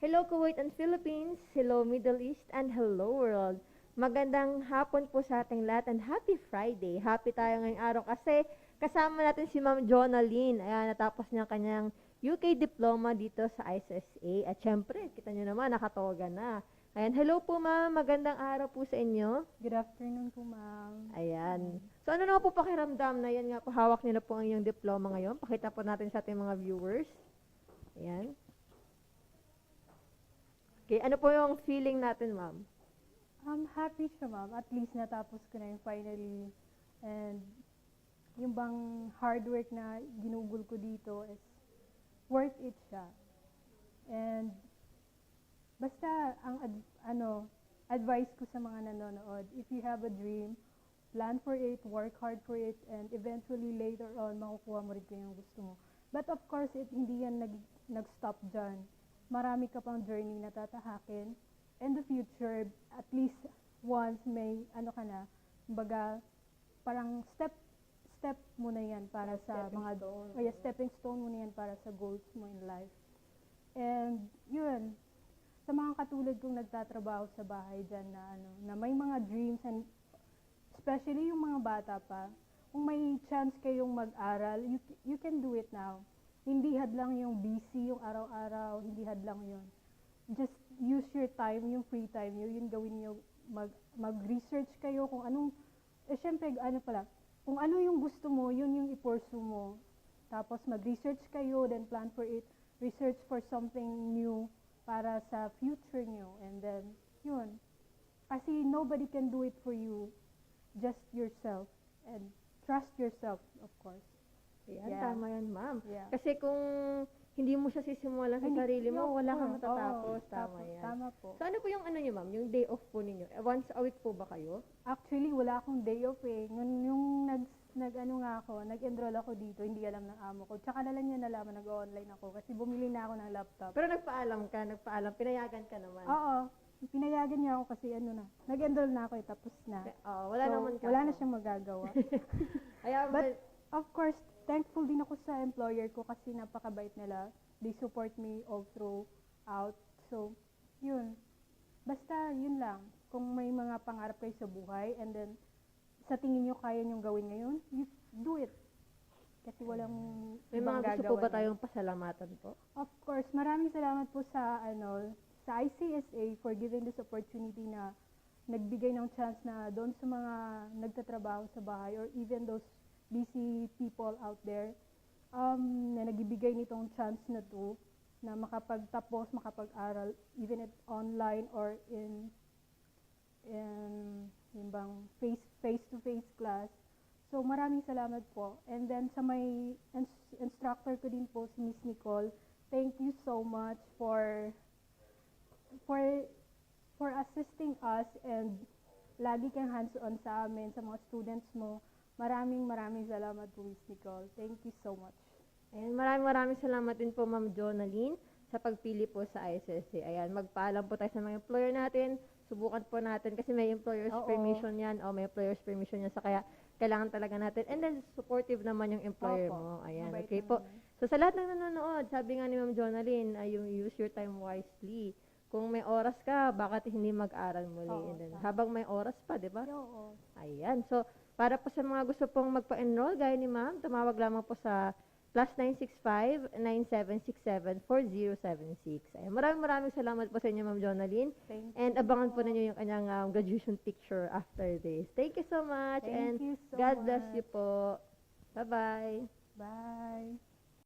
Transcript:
Hello Kuwait and Philippines, hello Middle East, and hello world. Magandang hapon po sa ating lahat and happy Friday. Happy tayo ngayong araw kasi kasama natin si Ma'am Jonalyn. Ayan, natapos niya kanyang UK diploma dito sa ISSA. At syempre, kita niyo naman, nakatoga na. Ayan, hello po ma'am, magandang araw po sa inyo. Good afternoon po, ma'am. Ayan. So ano na po pakiramdam na yan nga po, hawak niyo na po ang iyong diploma ngayon. Pakita po natin sa ating mga viewers. Ayan. Okay, ano po yung feeling natin, ma'am? I'm happy siya, ma'am. At least natapos ko na yung finally. And yung bang hard work na ginugol ko dito is worth it siya. And basta ang advice ko sa mga nanonood, if you have a dream, plan for it, work hard for it, and eventually later on, makukuha mo rin yung gusto mo. But of course, hindi yan nag-stop dyan. Marami ka pang journey na tatahakin. In the future, at least once may ka na, kumbaga, parang step muna yan para sa mga stepping stone muna yan para sa goals mo in life. And yun, sa mga katulad kong nagtatrabaho sa bahay dyan na may mga dreams, and especially yung mga bata pa, kung may chance kayong mag-aral, you can do it now. Hindi hadlang yung busy, yung araw-araw, hindi hadlang yun. Just use your time, yung free time nyo, yun gawin nyo, mag-research kayo kung anong, syempre, kung ano yung gusto mo, yun yung i-pursue mo. Tapos mag-research kayo, then plan for it, research for something new para sa future nyo, and then, yun. Kasi nobody can do it for you, just yourself, and trust yourself, of course. Ayan, tama yan, ma'am. Yeah. Kasi kung hindi mo siya sisimulan sa sarili mo, wala kang matatapos. Tama yan. Tama po. So ano po yung niyo, ma'am? Yung day off po ninyo? Once a week po ba kayo? Actually, wala akong day off eh. Yung nag-enroll ako dito, hindi alam ng amo ko. Tsaka na lang niya nalaman, nag-online ako kasi bumili na ako ng laptop. Pero nagpaalam, pinayagan ka naman. Oo. Pinayagan niya ako kasi nag-enroll na ako eh, tapos na. Wala naman ka. Wala na siyang magagawa. But, of course, thankful din ako sa employer ko kasi napakabait nila. They support me all throughout. So, yun. Basta, yun lang. Kung may mga pangarap kayo sa buhay and then sa tingin nyo kaya nyong gawin ngayon, you do it. Kasi walang may mga gusto po ba tayong pasalamatan po? Of course. Maraming salamat po sa ICSA for giving this opportunity na nagbigay ng chance na doon sa mga nagtatrabaho sa bahay or even those busy people out there na nagbibigay nitong chance na to na makapagtapos, makapag-aral even if online or in yung bang face-to-face class. So maraming salamat po. And then sa may instructor ko din po, si Miss Nicole, thank you so much for assisting us and lagi kang hands-on sa amin, sa mga students mo. Maraming salamat po, Miss Nicole. Thank you so much. And maraming salamat din po, Ma'am Jonalyn, sa pagpili po sa ISSA. Ayan, magpaalam po tayo sa mga employer natin. Subukan po natin kasi may employer's permission yan. May employer's permission yan. So kaya kailangan talaga natin. And then supportive naman yung employer mo. Ayan, okay po. So sa lahat ng nanonood, sabi nga ni Ma'am Jonalyn, yung use your time wisely. Kung may oras ka, bakit hindi mag-aral muli? And then, habang may oras pa, di ba? Oo. Ayan. So, para po sa mga gusto pong magpa-enroll, gaya ni ma'am, tumawag lamang po sa +965-9767-4076. Ayan. Maraming salamat po sa inyo, Ma'am Jonalyn. And abangan po ninyo yung kanyang graduation picture after this. Thank you so much. Thank you so God bless much. you po. Bye-bye. Bye.